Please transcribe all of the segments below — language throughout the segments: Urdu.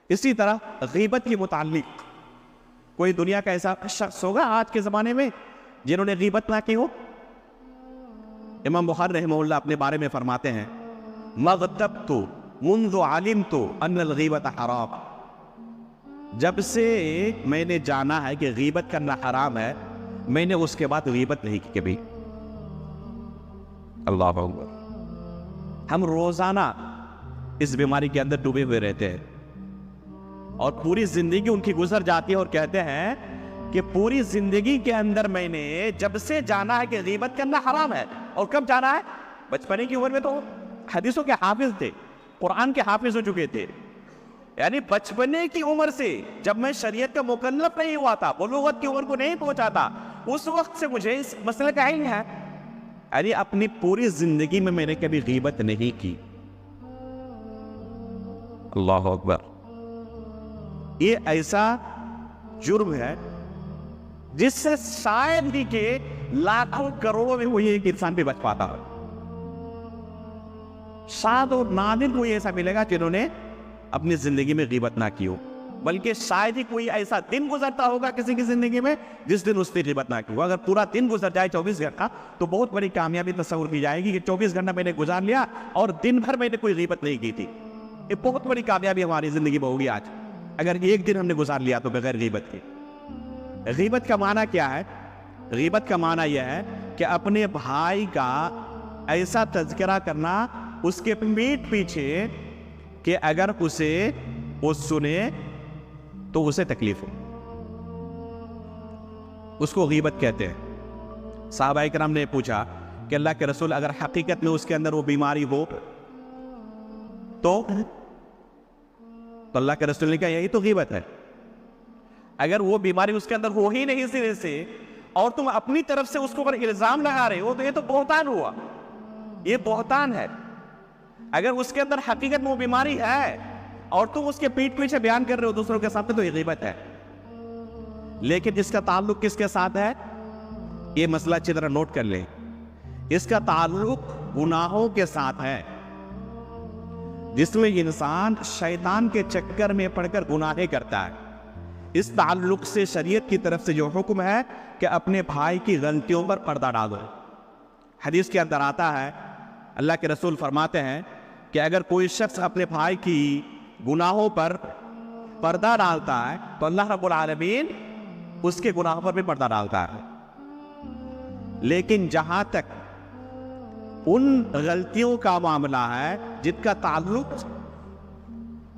اسی طرح غیبت کے متعلق کوئی دنیا کا ایسا شخص ہوگا آج کے زمانے میں جنہوں نے غیبت نہ کی ہو؟ امام بخاری رحمہ اللہ اپنے بارے میں فرماتے ہیں مغتبت منذ علمت ان الغیبت حرام، جب سے میں نے جانا ہے کہ غیبت کرنا حرام ہے میں نے اس کے بعد غیبت نہیں کی کبھی۔ اللہ اکبر۔ ہم روزانہ اس بیماری کے اندر ڈوبے ہوئے رہتے ہیں اور پوری زندگی ان کی گزر جاتی ہے اور کہتے ہیں کہ پوری زندگی کے اندر میں نے جب سے جانا ہے کہ غیبت کرنا حرام ہے۔ اور کب جانا ہے؟ بچپنے کی عمر میں تو حدیثوں کے حافظ تھے، قرآن کے حافظ ہو چکے تھے، یعنی بچپنے کی عمر سے جب میں شریعت کا مکلف نہیں ہوا تھا، بلوغت کی عمر کو نہیں پہنچا تھا، اس وقت سے مجھے اس مسئلے کا علم ہے، یعنی اپنی پوری زندگی میں نے کبھی غیبت نہیں کی۔ اللہ اکبر۔ یہ ایسا جرم ہے جس سے شاید ہی کہ لاکھوں کروڑوں میں کوئی ایک انسان بھی بچ پاتا ہے، شاید اور نادر کوئی ایسا ملے گا جنہوں نے اپنی زندگی میں غیبت نہ کی ہو، بلکہ شاید ہی کوئی ایسا دن گزرتا ہوگا کسی کی زندگی میں جس دن اس نے غیبت نہ کی ہو۔ اگر پورا دن گزر جائے 24 گھنٹہ تو بہت بڑی کامیابی تصور کی جائے گی کہ 24 گھنٹہ میں نے گزار لیا اور دن بھر میں نے کوئی غیبت نہیں کی تھی۔ یہ بہت بڑی کامیابی ہماری زندگی میں ہوگی آج، اگر ایک دن ہم نے گزار لیا تو بغیر غیبت کے۔ غیبت کا معنی کیا ہے؟ غیبت کا معنی یہ ہے کہ اپنے بھائی کا ایسا تذکرہ کرنا اس کے پیٹھ پیچھے کہ اگر اسے وہ سنے تو اسے تکلیف ہو، اس کو غیبت کہتے ہیں۔ صحابہ کرام نے پوچھا کہ اللہ کے رسول اگر حقیقت میں اس کے اندر وہ بیماری ہو تو اللہ کے رسول نے کہا یہی تو غیبت ہے۔ اگر وہ بیماری اس کے اندر ہو ہی نہیں سرے سے اور تم اپنی طرف سے اس کو پر الزام لگا رہے ہو تو یہ تو بہتان ہوا، یہ بہتان ہے۔ اگر اس کے اندر حقیقت میں وہ بیماری ہے اور تم اس کے پیٹھ پیچھے بیان کر رہے ہو دوسروں کے سامنے تو یہ غیبت ہے۔ لیکن اس کا تعلق کس کے ساتھ ہے؟ یہ مسئلہ اچھی طرح نوٹ کر لیں، اس کا تعلق گناہوں کے ساتھ ہے، جس میں انسان شیطان کے چکر میں پڑ کر گناہیں کرتا ہے۔ اس تعلق سے شریعت کی طرف سے جو حکم ہے کہ اپنے بھائی کی غلطیوں پر پردہ ڈالو۔ حدیث کے اندر آتا ہے اللہ کے رسول فرماتے ہیں کہ اگر کوئی شخص اپنے بھائی کی گناہوں پر پردہ ڈالتا ہے تو اللہ رب العالمین اس کے گناہوں پر بھی پردہ ڈالتا ہے۔ لیکن جہاں تک ان غلطیوں کا معاملہ ہے جن کا تعلق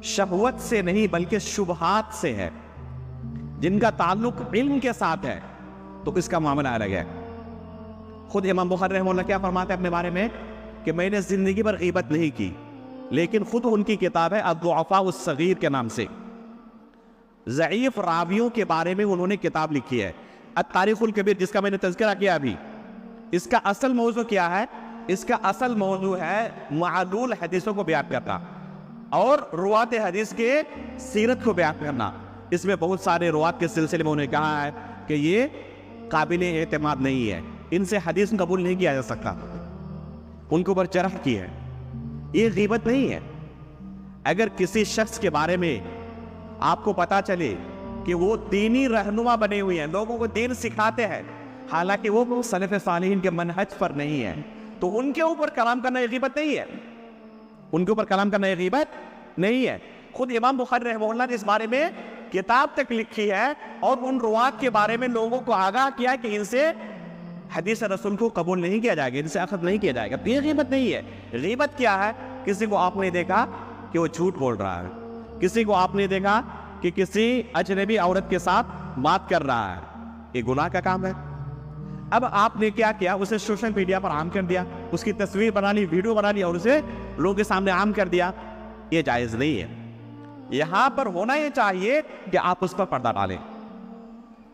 شہوت سے نہیں بلکہ شبہات سے ہے، جن کا تعلق علم کے ساتھ ہے، تو اس کا معاملہ الگ ہے۔ خود امام بخاری رحمہ اللہ کیا فرماتے ہیں اپنے بارے میں کہ میں نے زندگی پر غیبت نہیں کی، لیکن خود ان کی کتاب ہے الضعفاء الصغیر کے نام سے، ضعیف راویوں کے بارے میں انہوں نے کتاب لکھی ہے التاریخ الکبیر، جس کا میں نے تذکرہ کیا ابھی۔ اس کا اصل موضوع کیا ہے؟ اس کا اصل موضوع ہے معلول حدیثوں کو بیان کرنا اور روات حدیث کے سیرت کو بیان کرنا۔ اس میں بہت سارے روات کے سلسلے میں انہوں نے کہا ہے کہ یہ قابل اعتماد نہیں ہے، ان سے حدیث قبول نہیں کیا جا سکتا، ان کے اوپر جرح کی ہے۔ یہ غیبت نہیں ہے۔ اگر کسی شخص کے بارے میں آپ کو پتا چلے کہ وہ دینی رہنما بنے ہوئے ہیں، لوگوں کو دین سکھاتے ہیں، حالانکہ وہ سلف صالحین کے منہج پر نہیں ہے، تو ان کے اوپر کلام کرنا یہ غیبت نہیں ہے، ان کے اوپر کلام کرنا یہ غیبت نہیں ہے۔ خود امام بخاری رحمہ اللہ نے اس بارے میں کتاب تک لکھی ہے اور ان روات کے بارے میں لوگوں کو آگاہ کیا کہ ان سے حدیث رسول کو قبول نہیں کیا جائے گا، ان سے اخذ نہیں کیا جائے گا۔ یہ غیبت نہیں ہے۔ غیبت کیا ہے؟ کسی کو آپ نے دیکھا کہ وہ جھوٹ بول رہا ہے، کسی کو آپ نے دیکھا کہ کسی اجنبی عورت کے ساتھ بات کر رہا ہے، یہ گناہ کا کام ہے۔ اب آپ نے کیا کیا؟ اسے سوشل میڈیا پر عام کر دیا، اس کی تصویر بنا لی، ویڈیو بنا لی اور اسے لوگوں کے سامنے عام کر دیا۔ یہ جائز نہیں ہے۔ یہاں پر ہونا یہ چاہیے کہ آپ اس پر پردہ ڈالیں،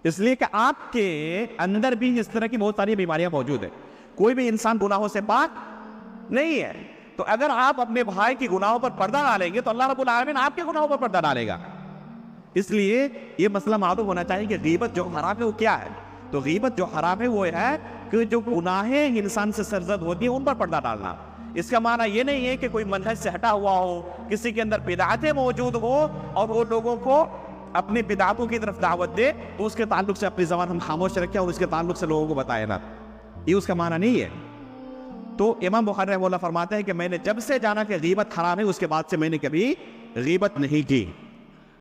اس لیے کہ آپ کے اندر بھی اس طرح کی بہت ساری بیماریاں موجود ہیں۔ کوئی بھی انسان گناہوں سے پاک نہیں ہے، تو اگر آپ اپنے بھائی کی گناہوں پر پردہ ڈالیں گے تو اللہ رب العالمین آپ کے گناہوں پر پردہ ڈالے گا۔ اس لیے یہ مسئلہ معلوم ہونا چاہیے کہ غیبت جو حرام ہے وہ کیا ہے۔ تو غیبت جو حرام ہے وہ ہے کہ جو گناہیں انسان سے سرزد ہوتی ہیں ان پر پردہ ڈالنا۔ اس کا معنی یہ نہیں ہے کہ کوئی منہج سے ہٹا ہوا ہو، کسی کے اندر بدعتیں موجود ہو اور وہ لوگوں کو اپنی بدعتوں کی طرف دعوت دے تو اس کے تعلق سے اپنی زبان ہم خاموش رکھیں اور اس کے تعلق سے لوگوں کو بتائے نا، یہ اس کا معنی نہیں ہے۔ تو امام بخاری رحمہ اللہ فرماتے ہیں کہ میں نے جب سے جانا کہ غیبت حرام ہے، اس کے بعد سے میں نے کبھی غیبت نہیں کی۔